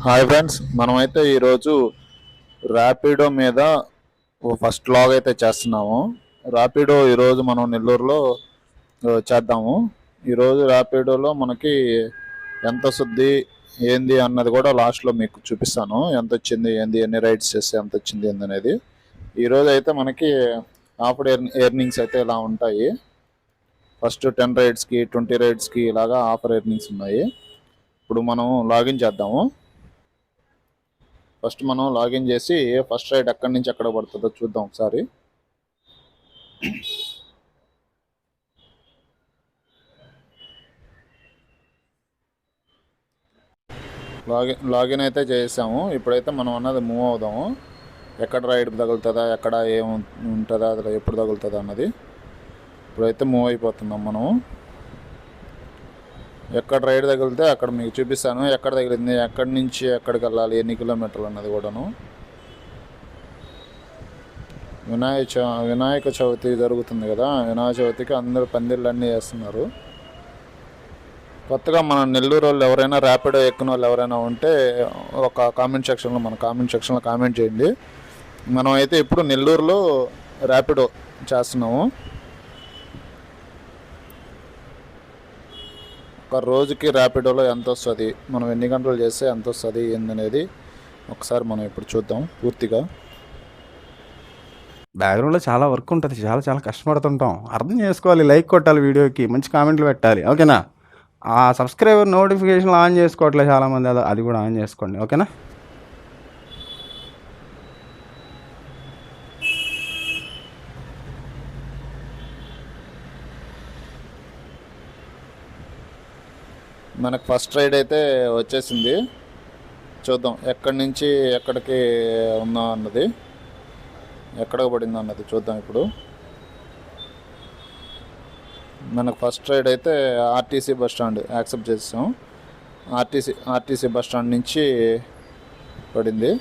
Hi friends, మనమైతే ఈరోజు ర్యాపిడో మీద ఫస్ట్ లాగ్ అయితే చేస్తున్నాము. ర్యాపిడో ఈరోజు మనం నెల్లూరులో చేద్దాము. ఈరోజు ర్యాపిడోలో మనకి ఎంత వస్తుంది ఏంది అన్నది కూడా లాస్ట్లో మీకు చూపిస్తాను. ఎంత వచ్చింది ఏంది, ఎన్ని రైడ్స్ చేస్తే ఎంత వచ్చింది ఏంది అనేది. ఈరోజు అయితే మనకి ఆఫ్డ్ ఎర్నింగ్స్ అయితే ఇలా ఉంటాయి. ఫస్ట్ 10 రైడ్స్కి 20 రైడ్స్కి ఇలాగా ఆఫర్ ఎర్నింగ్స్ ఉన్నాయి. ఇప్పుడు మనం లాగిన్ చేద్దాము. ఫస్ట్ మనం లాగిన్ చేసి ఫస్ట్ రైడ్ ఎక్కడి నుంచి ఎక్కడ పడుతుందో చూద్దాం ఒకసారి. లాగిన్ అయితే చేసాము. ఇప్పుడైతే మనం అన్నది మూవ్ అవుదాము. ఎక్కడ రైడ్ తగులుతుందా, ఎక్కడ ఏముంటుందా, అసలు ఎప్పుడు తగులుతుందా అన్నది. ఇప్పుడైతే మూవ్ అయిపోతున్నాం మనం. ఎక్కడ రైడ్ తగిలితే అక్కడ మీకు చూపిస్తాను. ఎక్కడ తగిలింది, ఎక్కడి నుంచి ఎక్కడికి వెళ్ళాలి, ఎన్ని కిలోమీటర్లు అన్నది కూడాను. వినాయక చవితి జరుగుతుంది కదా, వినాయక చవితికి అందరూ పందిళ్ళు అన్నీ వేస్తున్నారు. కొత్తగా మన నెల్లూరు వాళ్ళు ఎవరైనా ర్యాపిడో ఎక్కిన వాళ్ళు ఎవరైనా ఉంటే ఒక కామెంట్ సెక్షన్లో కామెంట్ చేయండి. మనం అయితే ఇప్పుడు నెల్లూరులో ర్యాపిడో చేస్తున్నాము. ఒక రోజుకి ర్యాపిడోలో ఎంత వస్తుంది, మనం ఎన్ని గంటలు చేస్తే ఎంత వస్తుంది ఏందనేది ఒకసారి మనం ఇప్పుడు చూద్దాం పూర్తిగా. బ్యాక్గ్రౌండ్లో చాలా వర్క్ ఉంటుంది, చాలా చాలా కష్టపడుతుంటాం. అర్థం చేసుకోవాలి, లైక్ కొట్టాలి, వీడియోకి మంచి కామెంట్లు పెట్టాలి, ఓకేనా? ఆ సబ్స్క్రైబర్ నోటిఫికేషన్లు ఆన్ చేసుకోవట్లేదు చాలామంది, అది కూడా ఆన్ చేసుకోండి, ఓకేనా? మనకు ఫస్ట్ రైడ్ అయితే వచ్చేసింది. చూద్దాం ఎక్కడి నుంచి ఎక్కడికి ఉందా అన్నది, ఎక్కడికి పడింది అన్నది చూద్దాం. ఇప్పుడు మనకు ఫస్ట్ రైడ్ అయితే ఆర్టీసీ బస్ స్టాండ్ యాక్సెప్ట్ చేసాం. ఆర్టీసీ బస్ స్టాండ్ నుంచి పడింది.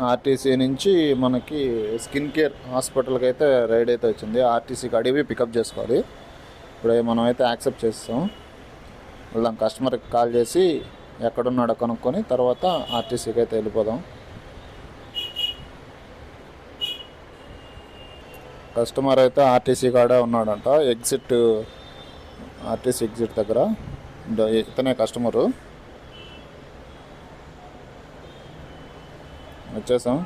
ఆర్టీసీ నుంచి మనకి స్కిన్ కేర్ హాస్పిటల్కి అయితే రైడ్ అయితే వచ్చింది. ఆర్టీసీకి అడిగి పికప్ చేసుకోవాలి. ఇప్పుడు మనం అయితే యాక్సెప్ట్ చేస్తాం. వెళ్దాం, కస్టమర్కి కాల్ చేసి ఎక్కడున్నాడో కనుక్కొని తర్వాత ఆర్టీసీకి అయితే వెళ్ళిపోదాం. కస్టమర్ అయితే ఆర్టీసీ కాడే ఉన్నాడంట, ఆర్టీసీ ఎగ్జిట్ దగ్గర. ఇతనే కస్టమరు. వచ్చేసాం.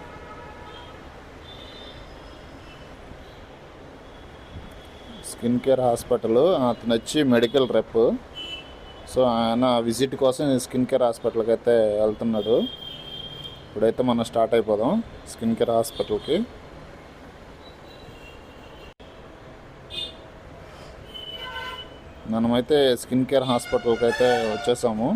స్కిన్ కేర్ హాస్పిటల్, అతను వచ్చి మెడికల్ రెప్. సో ఆయన విజిట్ కోసం స్కిన్ కేర్ హాస్పిటల్కి అయితే వెళ్తున్నాడు. ఇప్పుడైతే మనం స్టార్ట్ అయిపోదాం స్కిన్ కేర్ హాస్పిటల్కి. మనమైతే స్కిన్ కేర్ హాస్పిటల్కి అయితే వచ్చేసాము.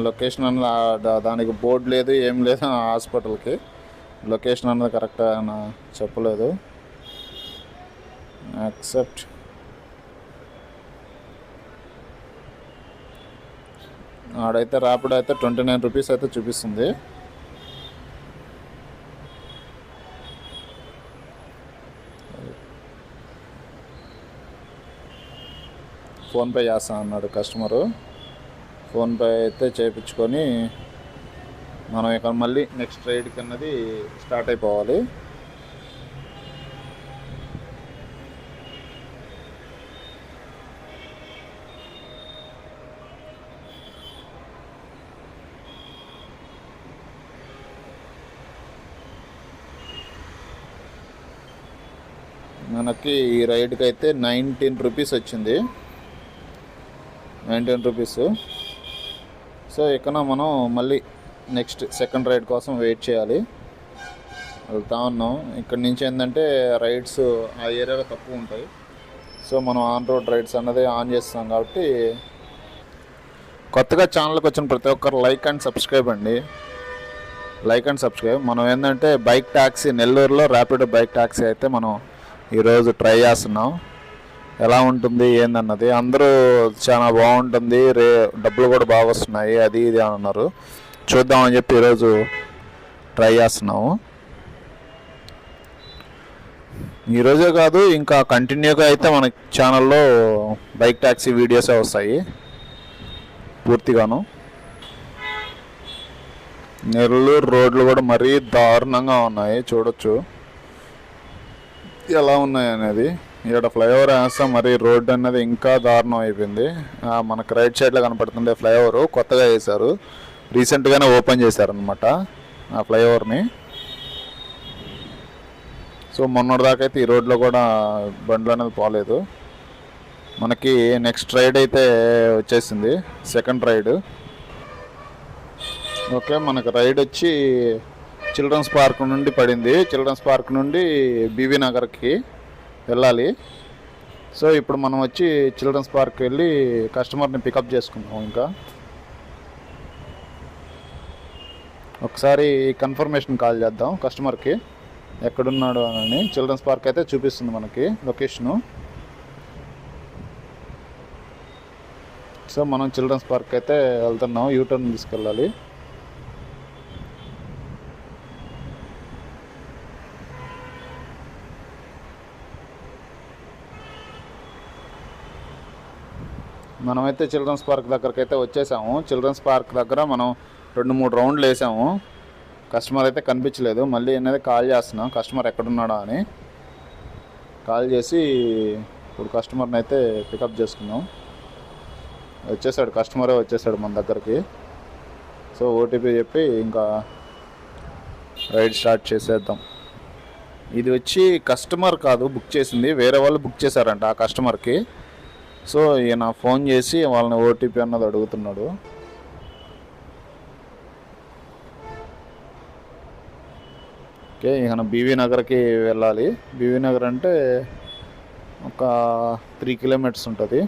లొకేషన్ అన్నది దానికి బోర్డు లేదు, ఏం లేదు. హాస్పిటల్కి లొకేషన్ అన్నది కరెక్ట్ చెప్పలేదు. యాక్సెప్ట్. ఆడైతే ర్యాపిడో అయితే 29 రూపీస్ అయితే చూపిస్తుంది. ఫోన్పే చేస్తా అన్నాడు కస్టమరు. ఫోన్పే అయితే చేయించుకొని మనం ఇక మళ్ళీ నెక్స్ట్ రైడ్కి అన్నది స్టార్ట్ అయిపోవాలి. మనకి ఈ రైడ్కి అయితే 19 రూపీస్ వచ్చింది. 19 రూపీస్. సో ఇక్కడ మనం మళ్ళీ నెక్స్ట్ సెకండ్ రైడ్ కోసం వెయిట్ చేయాలి. వెళ్తా ఉన్నాం. ఇక్కడ నుంచి ఏంటంటే రైడ్స్ ఆ ఏరియాలో తక్కువ ఉంటాయి. సో మనం ఆన్ రోడ్ రైడ్స్ అన్నది ఆన్ చేస్తాం కాబట్టి. కొత్తగా ఛానల్కి వచ్చిన ప్రతి ఒక్కరు లైక్ అండ్ సబ్స్క్రైబ్ అండి. మనం ఏంటంటే బైక్ ట్యాక్సీ, నెల్లూరులో ర్యాపిడో బైక్ ట్యాక్సీ అయితే మనం ఈరోజు ట్రై చేస్తున్నాం. ఎలా ఉంటుంది ఏందన్నది. అందరూ చాలా బాగుంటుంది, డబ్బులు కూడా బాగా వస్తున్నాయి అది ఇది అని అన్నారు. చూద్దామని చెప్పి ఈరోజు ట్రై చేస్తున్నాము. ఈరోజే కాదు, ఇంకా కంటిన్యూగా అయితే మన ఛానల్లో బైక్ ట్యాక్సీ వీడియోసే వస్తాయి పూర్తిగాను. నెల్లూరు రోడ్లు కూడా మరీ దారుణంగా ఉన్నాయి, చూడొచ్చు ఎలా ఉన్నాయి అనేది. ఇక్కడ ఫ్లైఓవర్ వేస్తాం, మరి రోడ్డు అనేది ఇంకా దారుణం అయిపోయింది. మనకు రైట్ సైడ్లో కనపడుతుండే ఫ్లైఓవర్ కొత్తగా వేశారు, రీసెంట్గానే ఓపెన్ చేశారనమాట ఆ ఫ్లైఓవర్ని. సో మొన్నటిదాకైతే ఈ రోడ్లో కూడా బండ్లు అనేది పోలేదు. మనకి నెక్స్ట్ రైడ్ అయితే వచ్చేసింది, సెకండ్ రైడ్. ఓకే, మనకు రైడ్ వచ్చి చిల్డ్రన్స్ పార్క్ నుండి పడింది. చిల్డ్రన్స్ పార్క్ నుండి బీవీ నగర్కి వెళ్ళాలి. సో ఇప్పుడు మనం వచ్చి చిల్డ్రన్స్ పార్క్ వెళ్ళి కస్టమర్ని పికప్ చేసుకుందాం. ఇంకా ఒకసారి కన్ఫర్మేషన్ కాల్ చేద్దాం కస్టమర్కి, ఎక్కడున్నాడు అని. చిల్డ్రన్స్ పార్క్ అయితే చూపిస్తుంది మనకి లొకేషను. సో మనం చిల్డ్రన్స్ పార్క్ అయితే వెళ్తున్నాం, యూటర్న్ తీసుకెళ్ళాలి. మనమైతే చిల్డ్రన్స్ పార్క్ దగ్గరికి అయితే వచ్చేసాము. చిల్డ్రన్స్ పార్క్ దగ్గర మనం 2-3 రౌండ్లు వేసాము. కస్టమర్ అయితే కనిపించలేదు. మళ్ళీ అనేది కాల్ చేస్తున్నాం, కస్టమర్ ఎక్కడున్నాడో అని. కాల్ చేసి ఇప్పుడు కస్టమర్ని అయితే పికప్ చేసుకున్నాం. వచ్చేసాడు, కస్టమరే వచ్చేసాడు మన దగ్గరికి. సో ఓటీపీ చెప్పి ఇంకా రైడ్ స్టార్ట్ చేసేద్దాం. ఇది వచ్చి కస్టమర్ కాదు బుక్ చేసింది, వేరే వాళ్ళు బుక్ చేశారంట ఆ కస్టమర్కి. సో ఈయన ఫోన్ చేసి వాళ్ళని ఓటీపీ అన్నది అడుగుతున్నాడు. ఓకే, ఈయన బీవీ నగర్కి వెళ్ళాలి. బీవీ నగర్ అంటే ఒక 3 కిలోమీటర్స్ ఉంటుంది.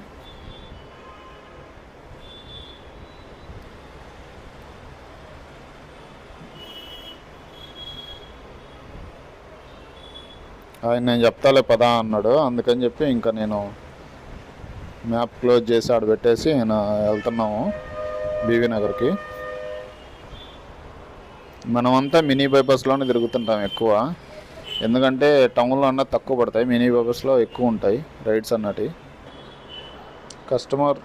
ఆయన నేను చెప్తాలే పదా అన్నాడు. అందుకని చెప్పి ఇంకా నేను మ్యాప్ క్లోజ్ చేసి ఆడ పెట్టేసి వెళ్తున్నాము బీవీ నగర్కి. మనమంతా మినీ బైపాస్లోనే తిరుగుతుంటాం ఎక్కువ, ఎందుకంటే టౌన్లో అన్నది తక్కువ పడతాయి, మినీ బైపాస్లో ఎక్కువ ఉంటాయి రైడ్స్ అన్నటి. కస్టమర్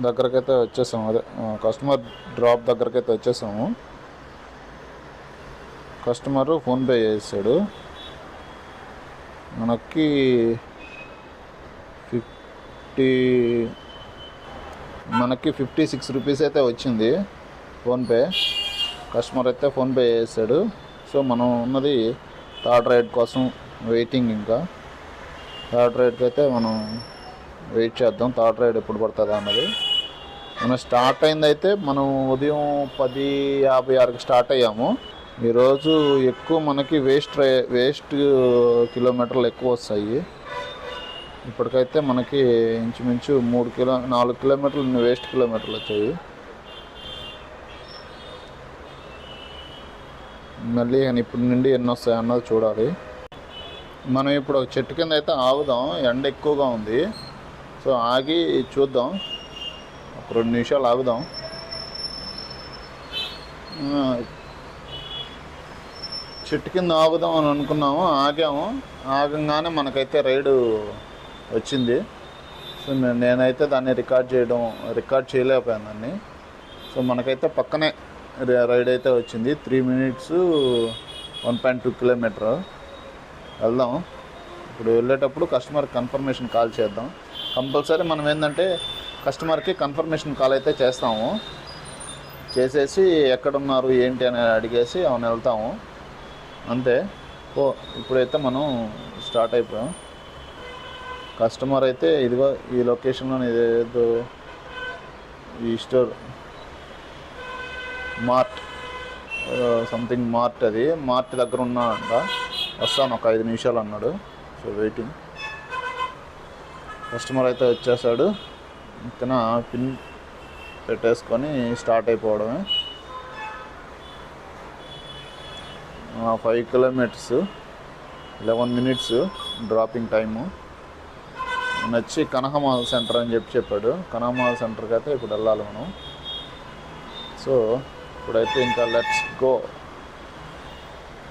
దగ్గరకైతే వచ్చేసాము, అదే కస్టమర్ డ్రాప్ దగ్గరకైతే వచ్చేసాము. కస్టమరు ఫోన్పే చేసాడు. మనకి 56 రూపీస్ అయితే వచ్చింది ఫోన్పే. కస్టమర్ అయితే ఫోన్పే చేసాడు. సో మనం ఉన్నది థర్డ్ రైడ్ కోసం వెయిటింగ్. ఇంకా థర్డ్ రైడ్కి అయితే మనం వెయిట్ చేద్దాం, థర్డ్ రైడ్ ఎప్పుడు పడుతుందా అన్నది. మనం స్టార్ట్ అయింది అయితే మనం ఉదయం 10:56కి స్టార్ట్ అయ్యాము. ఈరోజు ఎక్కువ మనకి వేస్ట్ కిలోమీటర్లు ఎక్కువ వస్తాయి. ఇప్పటికైతే మనకి ఇంచుమించు 4 కిలోమీటర్లు వేస్ట్ కిలోమీటర్లు వచ్చాయి. మళ్ళీ ఇప్పటి నుండి ఎన్ని వస్తాయి అన్నది చూడాలి. మనం ఇప్పుడు ఒక చెట్టు కింద అయితే ఆగుదాం, ఎండ ఎక్కువగా ఉంది. సో ఆగి చూద్దాం, ఒక 2 నిమిషాలు ఆగుదాం. చెట్టు కింద ఆగుదాం అని అనుకున్నాము, ఆగాము. ఆగంగానే మనకైతే రైడు వచ్చింది. సో నేనైతే దాన్ని రికార్డ్ చేయలేకపోయాను దాన్ని. సో మనకైతే పక్కనే రైడ్ అయితే వచ్చింది. 3 మినిట్స్ 1.2 కిలోమీటర్ వెళ్దాం. ఇప్పుడు వెళ్ళేటప్పుడు కస్టమర్ కన్ఫర్మేషన్ కాల్ చేద్దాం. కంపల్సరీ మనం ఏంటంటే కస్టమర్కి కన్ఫర్మేషన్ కాల్ అయితే చేస్తాము. చేసేసి ఎక్కడున్నారు ఏంటి అని అడిగేసి అవును వెళ్తాము, అంతే. ఇప్పుడైతే మనం స్టార్ట్ అయిపోయాం. కస్టమర్ అయితే ఇదిగో ఈ లొకేషన్లో ఇదేదో ఈ స్టోర్ మార్ట్ సంథింగ్ మార్ట్, అది మార్ట్ దగ్గర ఉన్నాడంట. వస్తాను ఒక 5 నిమిషాలు అన్నాడు. So waiting. కస్టమర్ అయితే వచ్చేసాడు. ఇక్కడ పిన్ పెట్టేసుకొని స్టార్ట్ అయిపోవడమే. 5 కిలోమీటర్స్ 11 మినిట్స్ డ్రాపింగ్ టైము. వచ్చి కనకమాల్ సెంటర్ అని చెప్పాడు. కనకమాల్ సెంటర్కి అయితే ఇప్పుడు వెళ్ళాలి మనం. సో ఇప్పుడైతే ఇంకా లెట్స్ గో.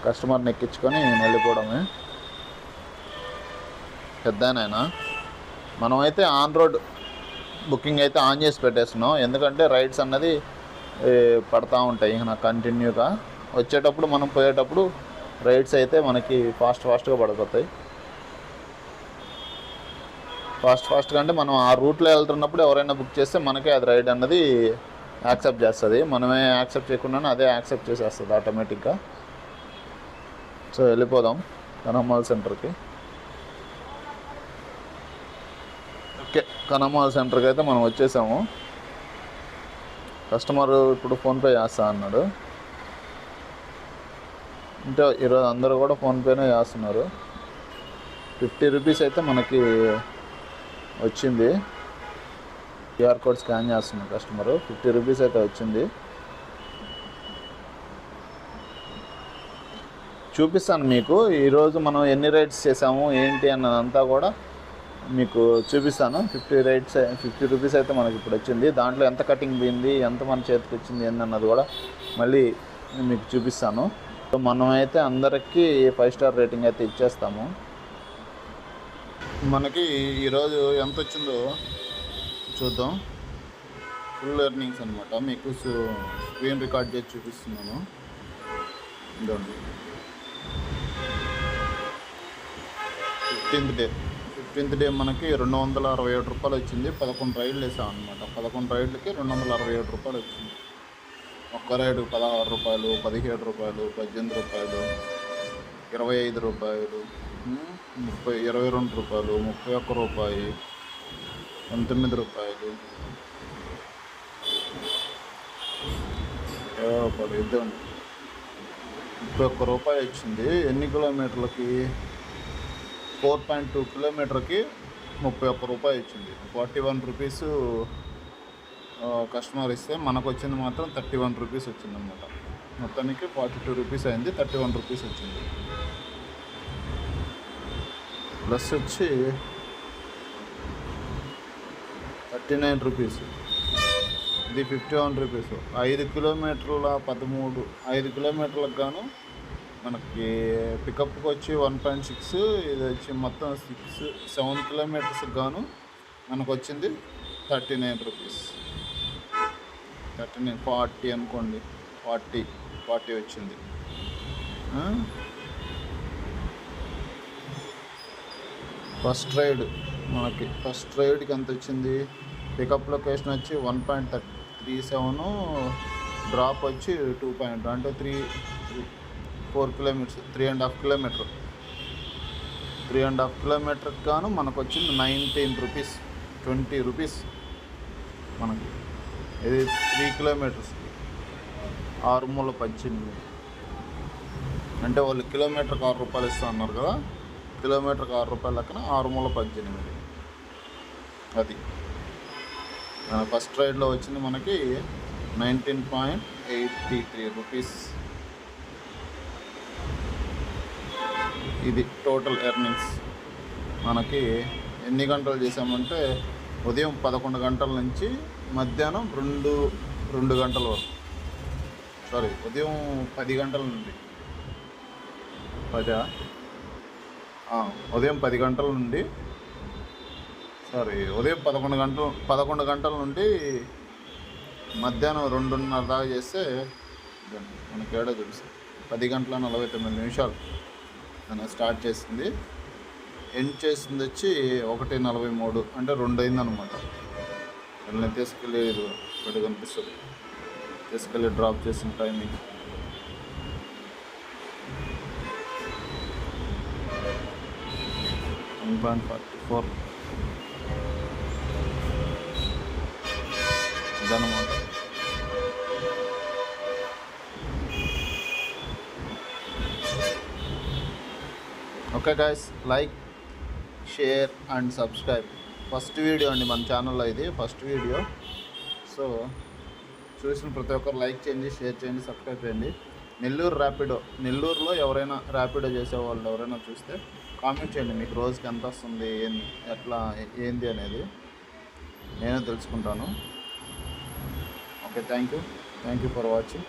కస్టమర్ని ఎక్కించుకొని వెళ్ళిపోవడమే. పెద్దనైనా మనమైతే ఆన్ రోడ్ బుకింగ్ అయితే ఆన్ చేసి పెట్టేస్తున్నాం. ఎందుకంటే రైడ్స్ అన్నది పడతా ఉంటాయి నాకు కంటిన్యూగా. వచ్చేటప్పుడు మనం పోయేటప్పుడు రైడ్స్ అయితే మనకి ఫాస్ట్గా పడిపోతాయి. ఫాస్ట్గా అంటే మనం ఆ రూట్లో వెళ్తున్నప్పుడు ఎవరైనా బుక్ చేస్తే మనకే అది రైడ్ అన్నది యాక్సెప్ట్ చేస్తుంది. మనమే యాక్సెప్ట్ చేయకుండా అదే యాక్సెప్ట్ చేసేస్తుంది ఆటోమేటిక్గా. సో వెళ్ళిపోదాం కనకమాల్ సెంటర్కి. ఓకే, కనకమాల్ సెంటర్కి అయితే మనం వచ్చేసాము. కస్టమర్ ఇప్పుడు ఫోన్పే చేస్తా అన్నాడు. అంటే ఈరోజు అందరూ కూడా ఫోన్పేనే చేస్తున్నారు. 50 రూపీస్ అయితే మనకి వచ్చింది. క్యూఆర్ కోడ్ స్కాన్ చేస్తున్నాడు కస్టమరు. 50 రూపీస్ అయితే వచ్చింది. చూపిస్తాను మీకు ఈరోజు మనం ఎన్ని రైడ్స్ చేసాము ఏంటి అన్నదంతా కూడా మీకు చూపిస్తాను. 50 రూపీస్ అయితే మనకి ఇప్పుడు వచ్చింది. దాంట్లో ఎంత కటింగ్ పోయింది, ఎంత మన చేతికి వచ్చింది ఏందన్నది కూడా మళ్ళీ మీకు చూపిస్తాను. సో మనమైతే అందరికీ 5 స్టార్ రేటింగ్ అయితే ఇచ్చేస్తాము. మనకి ఈరోజు ఎంత వచ్చిందో చూద్దాం. ఫుల్ ఎర్నింగ్స్ అనమాట. మీకు స్క్రీన్ రికార్డ్ చేసి చూపిస్తున్నాను. ఇదండి 15th డే మనకి 267 రూపాయలు వచ్చింది. 11 రైడ్లు వేసాం అనమాట. 11 రైడ్లకి 267 రూపాయలు వచ్చింది. ఒక్క రైడు 16 రూపాయలు, 17 రూపాయలు, 18 రూపాయలు, 25 రూపాయలు, 22 రూపాయలు, 31 రూపాయి, 19 రూపాయలు, 20 రూపాయలు. ఇద్దండి 31 రూపాయి వచ్చింది. ఎన్ని కిలోమీటర్లకి? 4.2 కిలోమీటర్కి 31 రూపాయి వచ్చింది. 41 రూపీస్ కస్టమర్ ఇస్తే మనకు వచ్చింది మాత్రం 31 రూపీస్ వచ్చింది అనమాట. మొత్తానికి 42 రూపీస్ అయింది. 31 రూపీస్ వచ్చింది. ప్లస్ వచ్చి 39 రూపీస్. ఇది 51 రూపీస్. 5 కిలోమీటర్లకు గాను మనకి పికప్కి వచ్చి 1.6, ఇది వచ్చి మొత్తం 7 కిలోమీటర్స్కి గాను మనకు వచ్చింది 39 రూపీస్. 40 అనుకోండి, 40 వచ్చింది. ఫస్ట్ రైడ్కి ఎంత వచ్చింది? పికప్ లొకేషన్ వచ్చి 1.37, డ్రాప్ వచ్చి 2. అంటే 4 కిలోమీటర్స్, 3.5 కిలోమీటర్. 3.5 కిలోమీటర్కి గాను మనకు వచ్చింది 19 రూపీస్, 20 రూపీస్ మనకి. ఇది 3 కిలోమీటర్స్కి 6/18. అంటే వాళ్ళు కిలోమీటర్కి 6 రూపాయలు ఇస్తా అన్నారు కదా. కిలోమీటర్కి 6 రూపాయల లెక్కన 6/18. అది ఫస్ట్ రైడ్లో వచ్చింది మనకి 19.83 రూపీస్. ఇది టోటల్ ఎర్నింగ్స్. మనకి ఎన్ని గంటలు చేసామంటే ఉదయం 11 గంటల నుంచి మధ్యాహ్నం 2 గంటల వరకు. ఉదయం 10 గంటల నుండి ఉదయం 10 గంటల నుండి ఉదయం 11 గంటల నుండి మధ్యాహ్నం 2:30 దాకా చేస్తే మనకి ఏడో తెలుసు 10 గంటల 49 నిమిషాలు అని స్టార్ట్ చేసింది. ఎండ్ చేసింది వచ్చి 1:43, అంటే 2 అయిందనమాట. వీళ్ళని తీసుకెళ్ళి ఇక్కడ కనిపిస్తుంది, తీసుకెళ్ళి డ్రాప్ చేసిన టైమింగ్. $1.44 ఇదన్నమాట. Okay guys, like, share and subscribe. First video అండి మన ఛానల్లో, ఇది ఫస్ట్ వీడియో. సో చూసిన ప్రతి ఒక్కరు లైక్ చేయండి, షేర్ చేయండి, సబ్స్క్రైబ్ చేయండి. నెల్లూరులో ఎవరైనా ర్యాపిడో చేసే వాళ్ళు ఎవరైనా చూస్తే కామెంట్ చేయండి మీకు రోజుకి ఎంత వస్తుంది, ఎట్లా ఏంది అనేది నేను తెలుసుకుంటాను. Okay, thank you for watching.